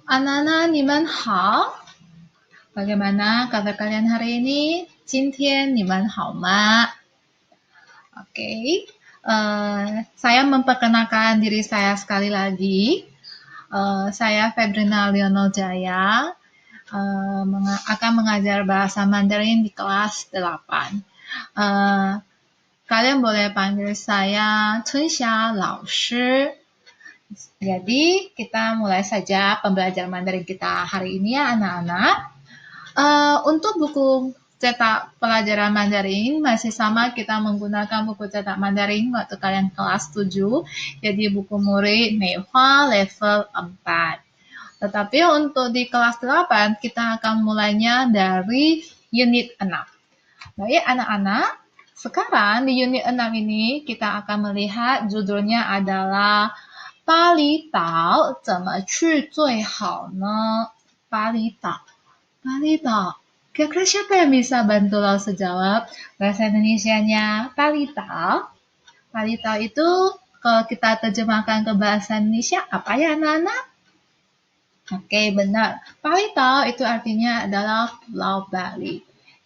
Anak-anak, 你们好. Bagaimana kabar kalian hari ini? 今天你们好吗? Oke, saya memperkenalkan diri saya sekali lagi. Saya Febrina Leonel Jaya, akan mengajar bahasa Mandarin di kelas 8. Kalian boleh panggil saya Chunxia Lao Shi. Jadi, kita mulai saja pembelajaran Mandarin kita hari ini ya anak-anak. Untuk buku cetak pelajaran Mandarin masih sama, kita menggunakan buku cetak Mandarin waktu kalian kelas 7. Jadi buku murid Meihua level 4. Tetapi untuk di kelas 8 kita akan mulainya dari unit 6. Baik anak-anak, sekarang di unit 6 ini kita akan melihat judulnya adalah 巴厘岛怎么去最好呢？巴厘岛，巴厘岛。Kira-kira siapa yang bisa bantu Lao sejawab? Bahasa Indonesianya Bali Tao. Bali Tao itu kalau kita terjemahkan ke bahasa Indonesia apa ya anak-anak? Oke, benar. Bali Tao itu artinya adalah Pulau Bali.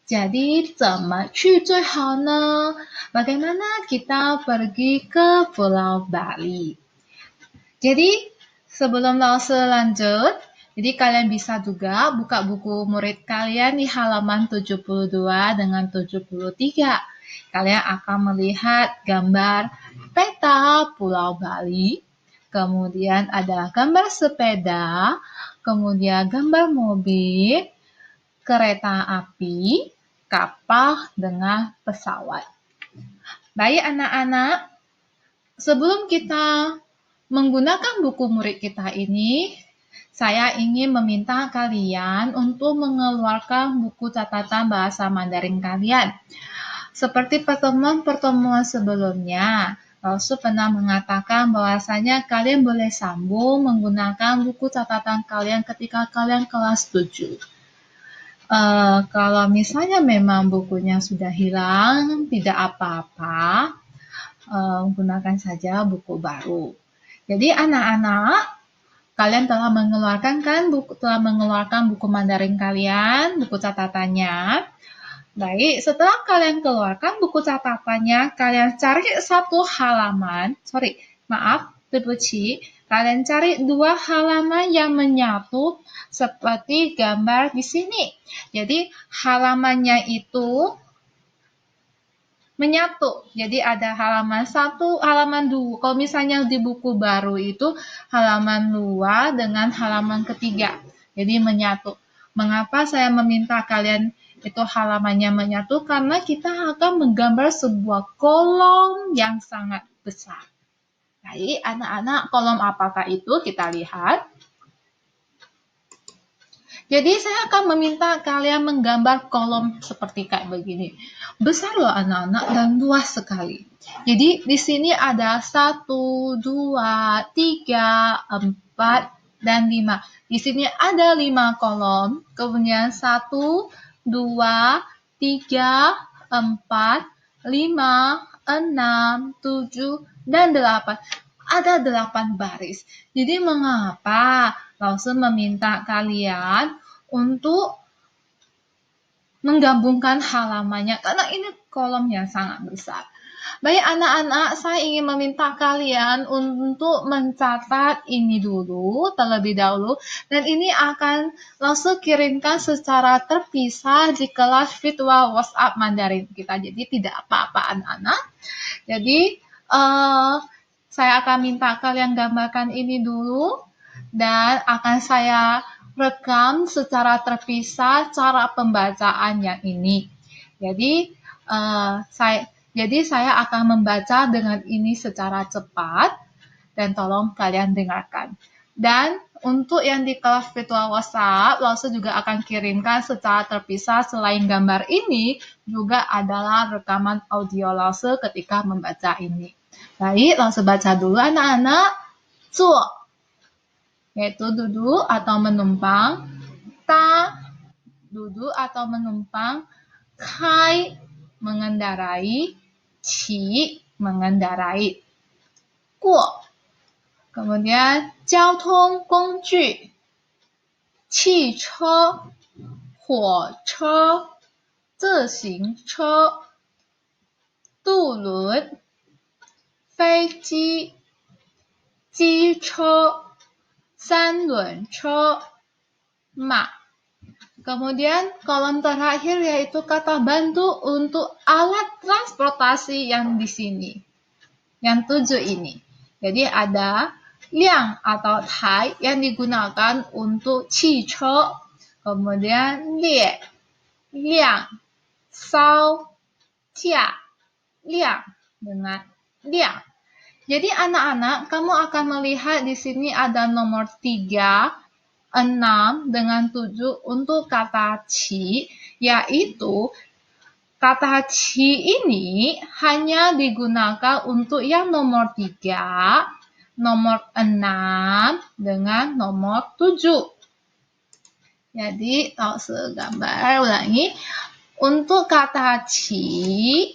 Jadi, 怎么去最好呢？ Bagaimana kita pergi ke Pulau Bali? Jadi, sebelum Lao lanjut, jadi kalian bisa juga buka buku murid kalian di halaman 72 dengan 73. Kalian akan melihat gambar peta Pulau Bali, kemudian ada gambar sepeda, kemudian gambar mobil, kereta api, kapal dengan pesawat. Baik anak-anak, sebelum kita menggunakan buku murid kita ini, saya ingin meminta kalian untuk mengeluarkan buku catatan bahasa Mandarin kalian. Seperti pertemuan-pertemuan sebelumnya, Laosu pernah mengatakan bahwasanya kalian boleh sambung menggunakan buku catatan kalian ketika kalian kelas 7. Kalau misalnya memang bukunya sudah hilang, tidak apa-apa, gunakan saja buku baru. Jadi anak-anak, kalian telah mengeluarkan buku Mandarin kalian, buku catatannya. Baik, setelah kalian keluarkan buku catatannya, kalian cari satu halaman, kalian cari 2 halaman yang menyatu seperti gambar di sini. Jadi halamannya itu menyatu. Jadi ada halaman 1, halaman 2. Kalau misalnya di buku baru itu halaman 2 dengan halaman ketiga. Jadi menyatu. Mengapa saya meminta kalian itu halamannya menyatu? Karena kita akan menggambar sebuah kolom yang sangat besar. Baik, anak-anak, kolom apakah itu? Kita lihat. Jadi saya akan meminta kalian menggambar kolom seperti kayak begini. Besar loh anak-anak dan luas sekali. Jadi di sini ada 1, 2, 3, 4, dan 5. Di sini ada 5 kolom. Kemudian 1, 2, 3, 4, 5, 6, 7, dan 8. Ada 8 baris. Jadi mengapa Lawson meminta kalian untuk menggabungkan halamannya? Karena ini kolom yang sangat besar. Baik anak-anak, saya ingin meminta kalian untuk mencatat ini dulu, terlebih dahulu. Dan ini akan Lawson kirimkan secara terpisah di kelas virtual WhatsApp Mandarin kita. Jadi tidak apa-apa anak-anak. Jadi, saya akan minta kalian gambarkan ini dulu. Dan akan saya rekam secara terpisah cara pembacaan yang ini. Jadi saya akan membaca dengan ini secara cepat dan tolong kalian dengarkan. Dan untuk yang di kelas virtual WhatsApp, Lawson juga akan kirimkan secara terpisah selain gambar ini juga adalah rekaman audio Lawson ketika membaca ini. Baik, Lawson baca dulu anak-anak. Zuo yaitu duduk atau menumpang, ta duduk atau menumpang, kai mengendarai, qi mengendarai, guo kemudian 交通工具汽车、火车、自行车、渡轮、飞机、机车、三轮车、马. Kemudian kolom terakhir yaitu kata bantu untuk alat transportasi yang di sini. Yang 7 ini. Jadi ada liang atau tai yang digunakan untuk 汽车, kemudian lie, liang, sao, jia, liang dengan liang. Jadi anak-anak, kamu akan melihat di sini ada nomor 3, 6 dengan 7 untuk kata ci, yaitu kata ci ini hanya digunakan untuk yang nomor 3, nomor 6 dengan nomor 7. Jadi, gambar ulangi. Untuk kata ci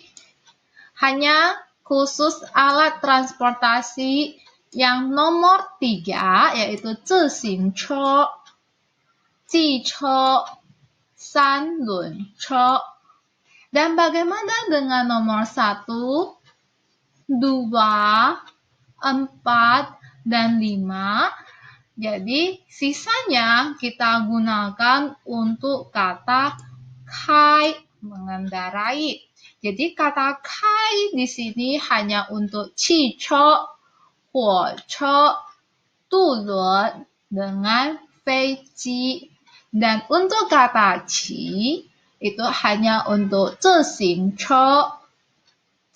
hanya khusus alat transportasi yang nomor 3, yaitu 自行车, 汽车, 三轮车. Dan bagaimana dengan nomor 1, 2, 4, dan 5? Jadi sisanya kita gunakan untuk kata kai, mengendarai. Jadi kata kai di sini hanya untuk 汽车, 火车, 渡轮 dengan 飞机. Dan untuk kata ci itu hanya untuk 自行车,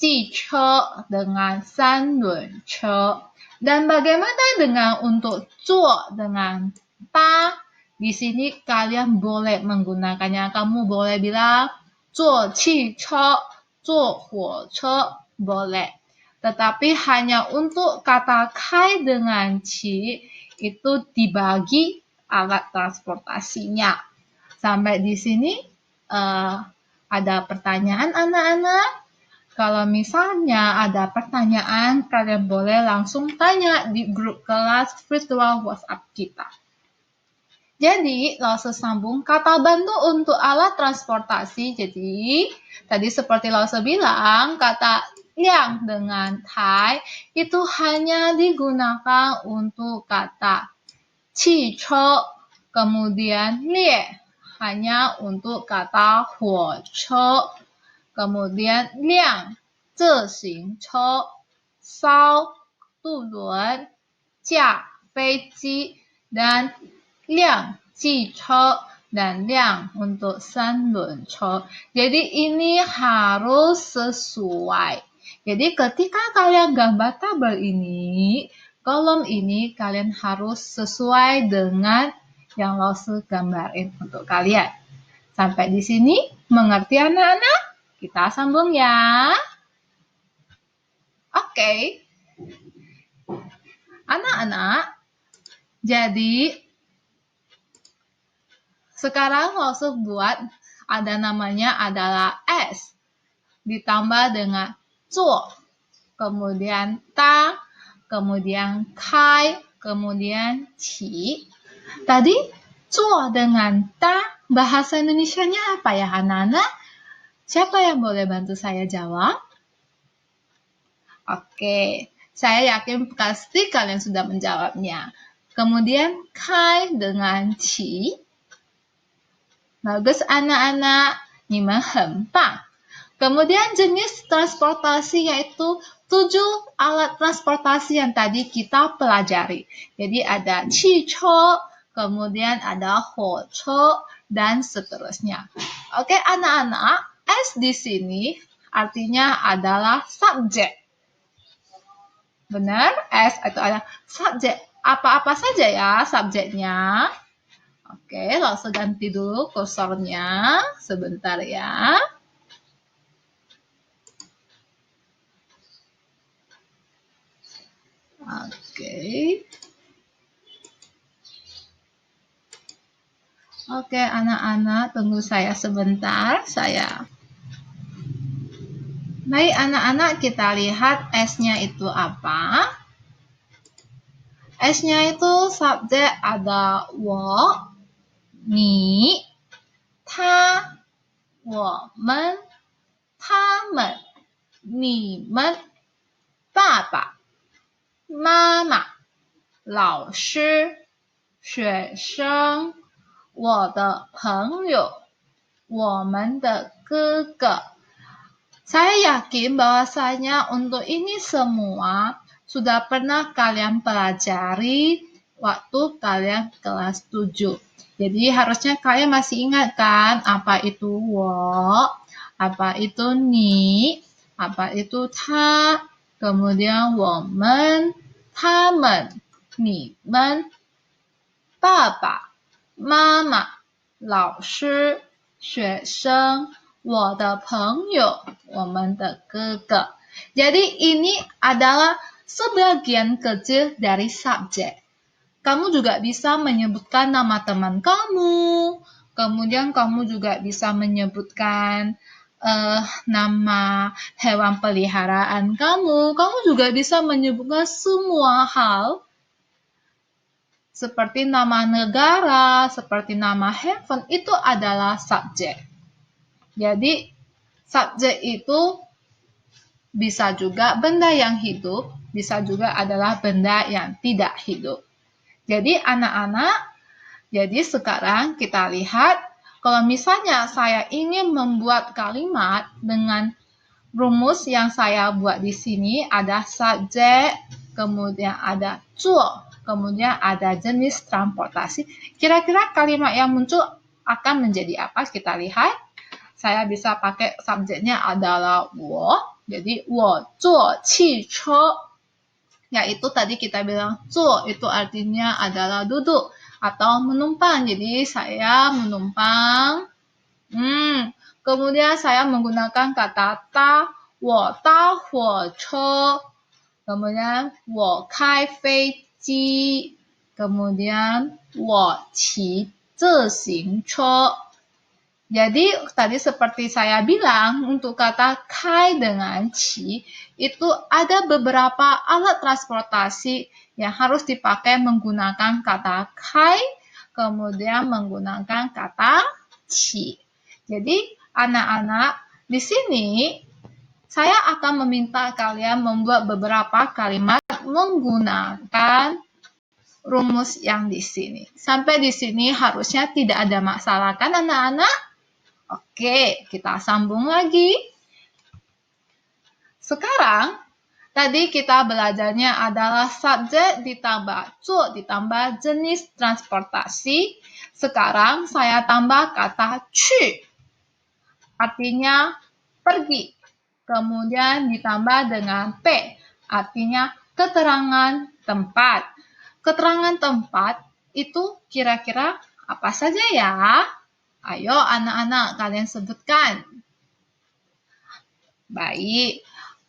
汽车 dengan 三轮车. Dan bagaimana dengan untuk 坐 dengan ta? Di sini kalian boleh menggunakannya. Kamu boleh bilang 坐汽车, 坐火车, boleh. Tetapi hanya untuk kata kai dengan ci itu dibagi alat transportasinya. Sampai di sini ada pertanyaan anak-anak? Kalau misalnya ada pertanyaan, kalian boleh langsung tanya di grup kelas virtual WhatsApp kita. Jadi, langsung sambung kata bantu untuk alat transportasi. Jadi, tadi seperti langsung bilang, kata liang dengan tai itu hanya digunakan untuk kata 汽车, kemudian lie hanya untuk kata 火车, kemudian liang, 自行车, sao, 渡轮, jia, 飞机, dan liang, 汽车, dan liang untuk 三轮车. Jadi ini harus sesuai. Jadi ketika kalian gambar tabel ini, kolom ini kalian harus sesuai dengan yang Lause gambarin untuk kalian. Sampai di sini, mengerti anak-anak? Kita sambung ya. Oke. Anak-anak, jadi sekarang Lause buat ada namanya adalah S. Ditambah dengan 做, kemudian ta, kemudian kai, kemudian ci. Tadi 做 dengan ta, bahasa Indonesianya apa ya anak-anak? Siapa yang boleh bantu saya jawab? Oke, saya yakin pasti kalian sudah menjawabnya. Kemudian kai dengan ci. Bagus anak-anak, 你们很棒. Kemudian jenis transportasi yaitu 7 alat transportasi yang tadi kita pelajari. Jadi ada 汽车, kemudian ada 火车, dan seterusnya. Oke anak-anak, S di sini artinya adalah subjek. Benar? S itu adalah subjek. Apa-apa saja ya subjeknya. Oke, langsung ganti dulu kursornya. Sebentar ya. Oke, anak-anak, tunggu saya sebentar. Baik, anak-anak, kita lihat S-nya itu apa. S-nya itu subjek ada wo, 你、他、我们、他们、你们、爸爸、妈妈、老师、学生、我的朋友、我们的哥哥。Saya yakin bahwasanya untuk ini semua sudah pernah kalian pelajari waktu kalian kelas 7. Jadi harusnya kalian masih ingat kan apa itu wo, apa itu ni, apa itu ta, kemudian women, tamen, nimen, papa, mama, 老师、学生、我的朋友、我们的哥哥. Jadi ini adalah sebagian kecil dari subjek. Kamu juga bisa menyebutkan nama teman kamu, kemudian kamu juga bisa menyebutkan nama hewan peliharaan kamu. Kamu juga bisa menyebutkan semua hal seperti nama negara, seperti nama handphone, itu adalah subjek. Jadi, subjek itu bisa juga benda yang hidup, bisa juga adalah benda yang tidak hidup. Jadi, anak-anak, jadi sekarang kita lihat, kalau misalnya saya ingin membuat kalimat dengan rumus yang saya buat di sini, ada subjek, kemudian ada zuo, kemudian ada jenis transportasi. Kira-kira kalimat yang muncul akan menjadi apa? Kita lihat. Saya bisa pakai subjeknya adalah wo. Jadi wo zuo qi che. Yaitu tadi kita bilang zuo itu artinya adalah duduk atau menumpang. Jadi saya menumpang. Kemudian saya menggunakan kata ta, wo da huo che. Kemudian, 我开飞机. Kemudian, 我骑自行车. Jadi, tadi seperti saya bilang, untuk kata kai dengan qi, itu ada beberapa alat transportasi yang harus dipakai menggunakan kata kai, kemudian menggunakan kata qi. Jadi, anak-anak, di sini saya akan meminta kalian membuat beberapa kalimat menggunakan rumus yang di sini. Sampai di sini harusnya tidak ada masalah kan anak-anak? Oke, kita sambung lagi. Sekarang, tadi kita belajarnya adalah subjek ditambah zuo ditambah jenis transportasi. Sekarang saya tambah kata去, artinya pergi. Kemudian ditambah dengan P, artinya keterangan tempat. Keterangan tempat itu kira-kira apa saja ya? Ayo anak-anak kalian sebutkan. Baik,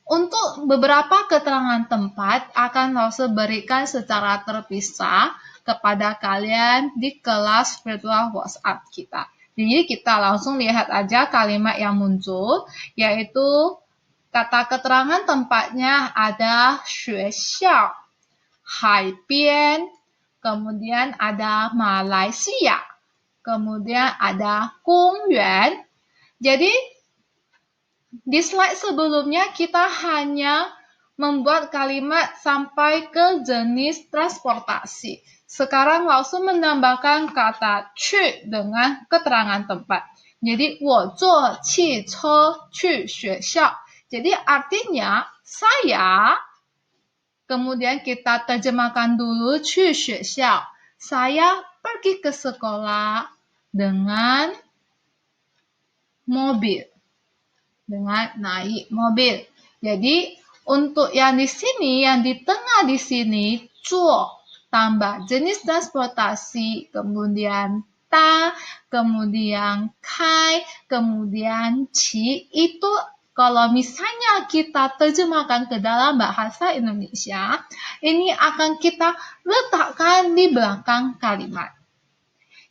untuk beberapa keterangan tempat akan Lause berikan secara terpisah kepada kalian di kelas virtual WhatsApp kita. Jadi kita langsung lihat aja kalimat yang muncul, yaitu kata keterangan tempatnya ada 学校, 海边, kemudian ada Malaysia, kemudian ada 公园. Jadi, di slide sebelumnya kita hanya membuat kalimat sampai ke jenis transportasi. Sekarang langsung menambahkan kata 去 dengan keterangan tempat. Jadi, 我坐汽车去学校. Jadi artinya saya, kemudian kita terjemahkan dulu 去学校. Saya pergi ke sekolah dengan mobil. Dengan naik mobil. Jadi untuk yang di sini, yang di tengah di sini, 坐 tambah jenis transportasi, kemudian ta, kemudian kai, kemudian qi, itu kalau misalnya kita terjemahkan ke dalam bahasa Indonesia, ini akan kita letakkan di belakang kalimat.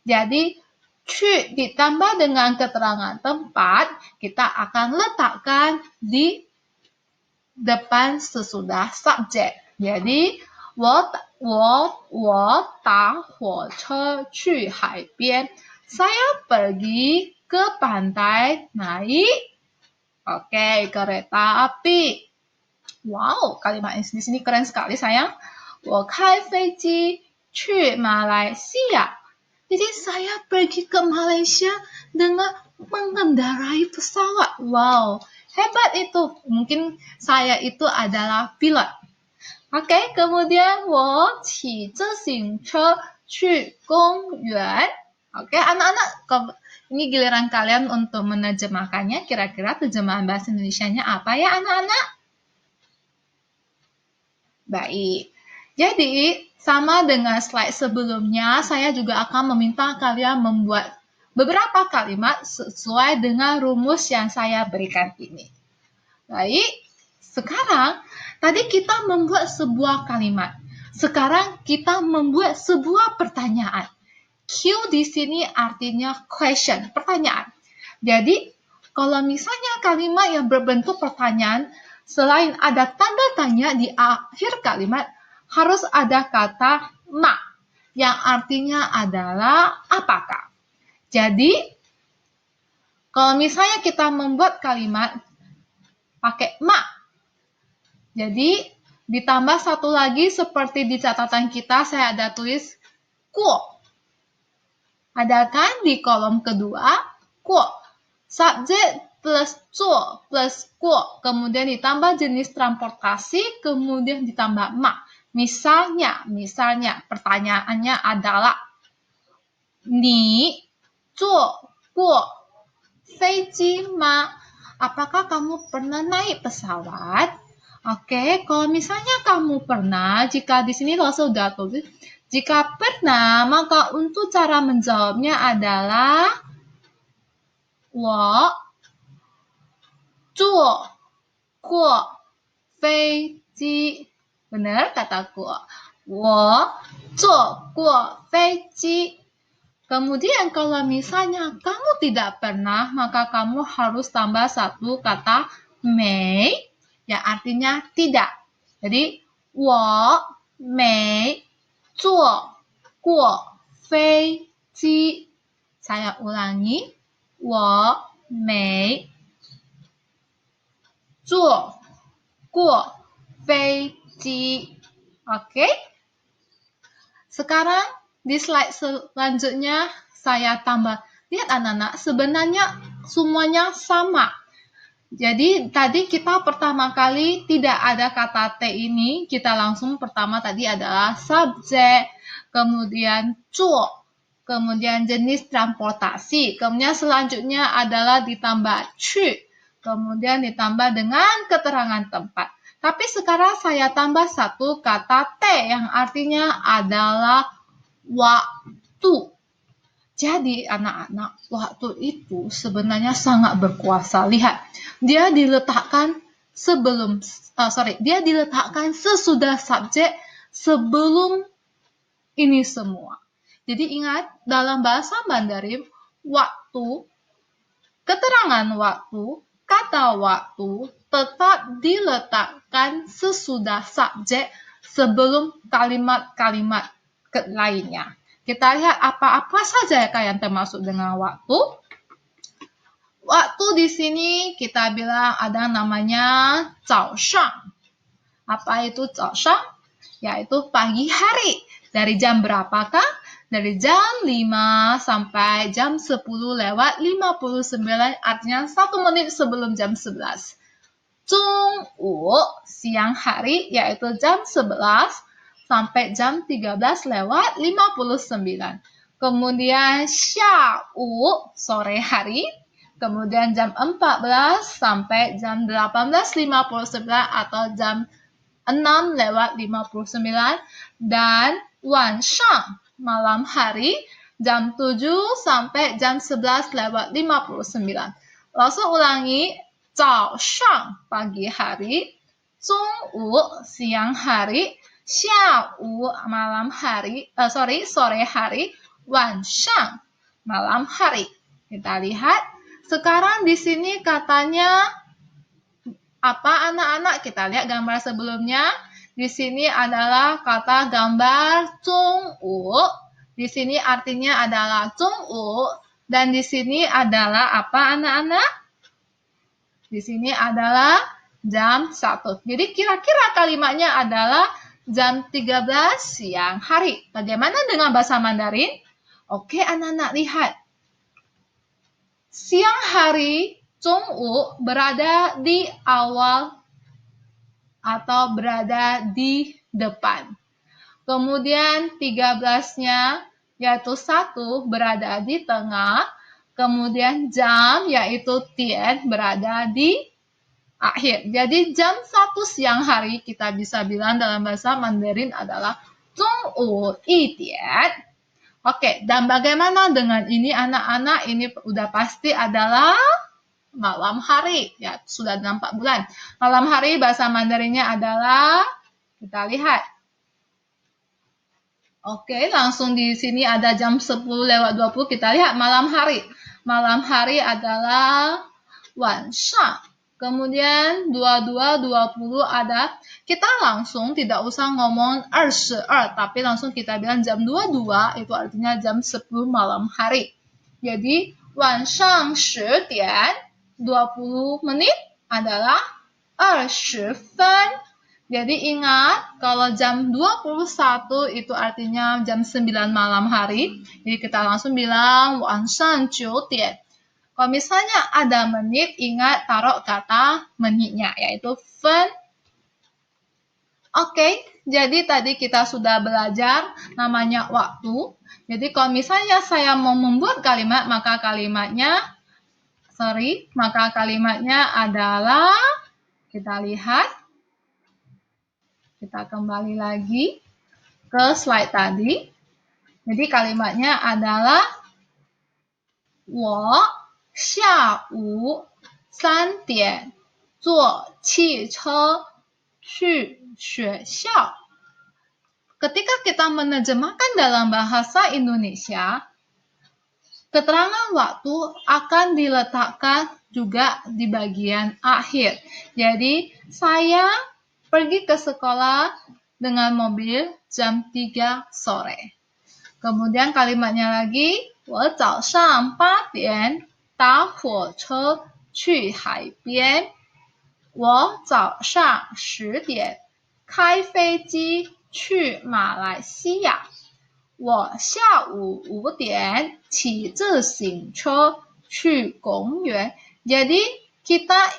Jadi, 去 ditambah dengan keterangan tempat, kita akan letakkan di depan sesudah subjek. Jadi, 我搭火车去海边. Saya pergi ke pantai naik kereta api. Wow, kalimat di sini keren sekali sayang. 我开飞机去马来西亚. Jadi saya pergi ke Malaysia dengan mengendarai pesawat. Wow, hebat itu. Mungkin saya itu adalah pilot. Kemudian 我骑自行车去公园. Anak-anak, ini giliran kalian untuk menerjemahkannya. Kira-kira terjemahan bahasa Indonesianya apa ya anak-anak? Baik. Jadi, sama dengan slide sebelumnya, saya juga akan meminta kalian membuat beberapa kalimat sesuai dengan rumus yang saya berikan ini. Baik, sekarang tadi kita membuat sebuah kalimat. Sekarang kita membuat sebuah pertanyaan. Q di sini artinya question, pertanyaan. Jadi, kalau misalnya kalimat yang berbentuk pertanyaan, selain ada tanda tanya di akhir kalimat, harus ada kata ma, yang artinya adalah apakah. Jadi, kalau misalnya kita membuat kalimat pakai ma, jadi ditambah satu lagi seperti di catatan kita, saya ada tulis kuo. Ada kan di kolom kedua, kuo. Subjek plus zuo plus kuo. Kemudian ditambah jenis transportasi, kemudian ditambah ma. Misalnya, pertanyaannya adalah, Ni zuo guo feiji ma? Apakah kamu pernah naik pesawat? Kalau misalnya kamu pernah, jika di sini kalau sudah tulis, jika pernah, maka untuk cara menjawabnya adalah 我坐过飞机. Benar kataku. 我坐过飞机. Kemudian kalau misalnya kamu tidak pernah, maka kamu harus tambah satu kata may, yang artinya tidak. Jadi, 我没坐过飞机. Saya ulangi, 我没坐过飞机. Sekarang di slide selanjutnya saya tambah. Lihat anak-anak, sebenarnya semuanya sama. Jadi tadi kita pertama kali tidak ada kata T ini, kita langsung pertama tadi adalah subjek, kemudian zuo, kemudian jenis transportasi, kemudian selanjutnya adalah ditambah cu, kemudian ditambah dengan keterangan tempat. Tapi sekarang saya tambah satu kata T yang artinya adalah waktu. Jadi anak-anak, waktu itu sebenarnya sangat berkuasa. Lihat, dia diletakkan sesudah subjek sebelum ini semua. Jadi ingat, dalam bahasa Mandarin, waktu, keterangan waktu, kata waktu tetap diletakkan sesudah subjek sebelum kalimat-kalimat lainnya. Kita lihat apa-apa saja yang termasuk dengan waktu. Waktu di sini kita bilang ada namanya 早上. Apa itu 早上? Yaitu pagi hari. Dari jam berapakah? Dari jam 5 sampai jam 10 lewat 59, artinya 1 menit sebelum jam 11. 中午, siang hari, yaitu jam 11 sampai jam 13 lewat 59. Kemudian 下午, sore hari. Kemudian jam 14 sampai jam 18.59 atau jam 6 lewat 59. Dan 晚上, malam hari, jam 7 sampai jam 11 lewat 59. Langsung ulangi, 早上, pagi hari, 中午, siang hari, 下午, malam hari, sore hari, 晚上, malam hari. Kita lihat, sekarang di sini katanya apa anak-anak? Kita lihat gambar sebelumnya. Di sini adalah kata gambar 中午. Di sini artinya adalah zhongwu dan di sini adalah apa anak-anak? Di sini adalah jam 1. Jadi kira-kira kalimatnya adalah jam 13 siang hari. Bagaimana dengan bahasa Mandarin? Oke, anak-anak lihat. Siang hari, zhongwu berada di awal atau berada di depan. Kemudian 13-nya yaitu 1 berada di tengah. Kemudian jam yaitu tian berada di akhir. Jadi jam 1 siang hari kita bisa bilang dalam bahasa Mandarin adalah zhongwu yi dian. Oke, dan bagaimana dengan ini anak-anak? Ini udah pasti adalah malam hari, ya sudah nampak bulan. Malam hari bahasa Mandarinnya adalah, kita lihat. Oke, langsung di sini ada jam 10:20, kita lihat malam hari. Malam hari adalah wanshan. Kemudian 22:20 ada, kita langsung tidak usah ngomong 22, tapi langsung kita bilang jam 22, itu artinya jam 10 malam hari. Jadi, wanshan 10点 20 menit adalah 20分. Jadi ingat, kalau jam 21 itu artinya jam 9 malam hari. Jadi kita langsung bilang 晚上9点. Kalau misalnya ada menit, ingat taruh kata menitnya, yaitu fen. Oke, jadi tadi kita sudah belajar namanya waktu. Jadi kalau misalnya saya mau membuat kalimat, maka kalimatnya adalah, kita lihat, kita kembali lagi ke slide tadi. Jadi kalimatnya adalah 我下午3点坐汽车去学校. Ketika kita menerjemahkan dalam bahasa Indonesia, keterangan waktu akan diletakkan juga di bagian akhir. Jadi, saya pergi ke sekolah dengan mobil jam 3 sore. Kemudian kalimatnya lagi, 我早上8点搭火车去海边. 我早上10点开飞机去马来西亚. 我下午5点骑自行车去公园. Jadi kita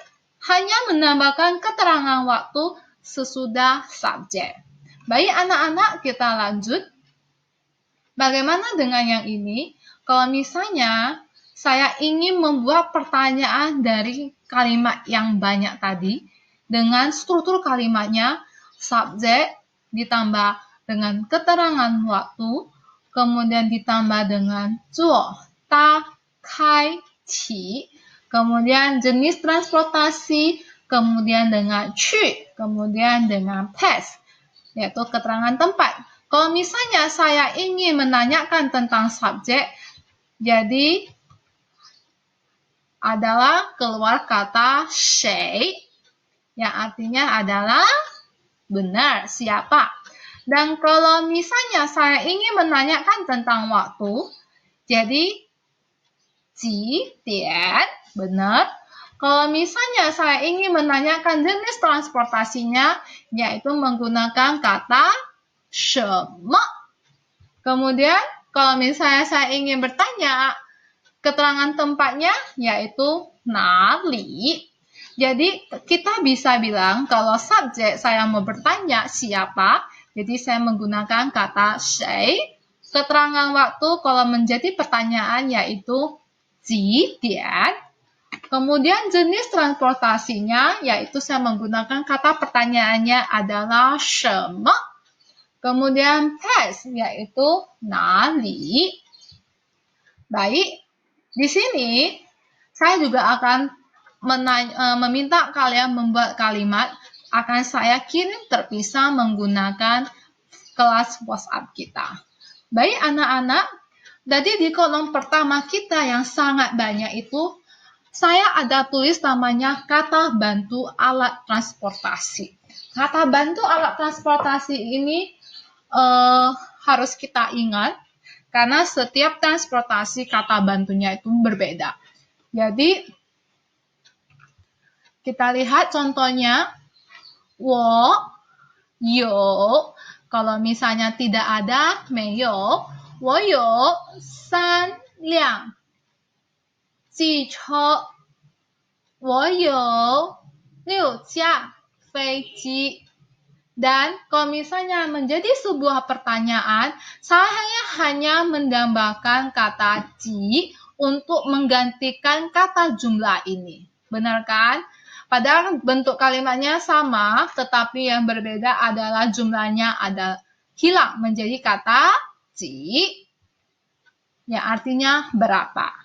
hanya menambahkan keterangan waktu sesudah subjek. Baik anak-anak, kita lanjut. Bagaimana dengan yang ini? Kalau misalnya saya ingin membuat pertanyaan dari kalimat yang banyak tadi, dengan struktur kalimatnya subjek ditambah dengan keterangan waktu, kemudian ditambah dengan zuo, ta, kai, qi, kemudian jenis transportasi, kemudian dengan cu, kemudian dengan pes, yaitu keterangan tempat. Kalau misalnya saya ingin menanyakan tentang subjek, jadi adalah keluar kata shay, yang artinya adalah benar, siapa. Dan kalau misalnya saya ingin menanyakan tentang waktu, jadi ji, dian, benar. Kalau misalnya saya ingin menanyakan jenis transportasinya, yaitu menggunakan kata sheme. Kemudian, kalau misalnya saya ingin bertanya keterangan tempatnya, yaitu nali. Jadi, kita bisa bilang kalau subjek saya mau bertanya siapa, jadi saya menggunakan kata shay. Keterangan waktu kalau menjadi pertanyaan yaitu ji, dian. Kemudian jenis transportasinya yaitu saya menggunakan kata pertanyaannya adalah sheme. Kemudian pes yaitu nali. Baik, di sini saya juga akan meminta kalian membuat kalimat, akan saya kirim terpisah menggunakan kelas WhatsApp kita. Baik anak-anak, jadi di kolom pertama kita yang sangat banyak itu, saya ada tulis namanya kata bantu alat transportasi. Kata bantu alat transportasi ini harus kita ingat. karena setiap transportasi kata bantunya itu berbeda. Jadi, kita lihat contohnya. 我有 kalau misalnya tidak ada 没有我有3辆汽车我有6架飞机 dan kalau misalnya menjadi sebuah pertanyaan, saya hanya menambahkan kata ji untuk menggantikan kata jumlah ini. Benar kan? Padahal bentuk kalimatnya sama, tetapi yang berbeda adalah jumlahnya ada hilang menjadi kata ji, yang artinya berapa.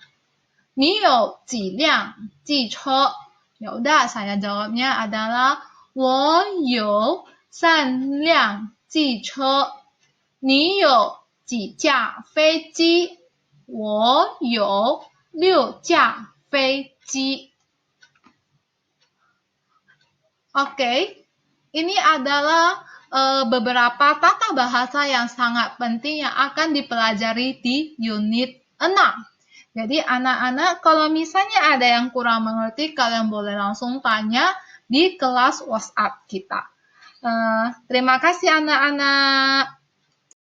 你有几辆汽车? Ya udah, saya jawabnya adalah 我有3辆汽车。你有几架飞机？我有6架飞机。Oke, ini adalah beberapa tata bahasa yang sangat penting yang akan dipelajari di unit 6. Jadi anak-anak kalau misalnya ada yang kurang mengerti, kalian boleh langsung tanya di kelas WhatsApp kita. Terima kasih anak-anak.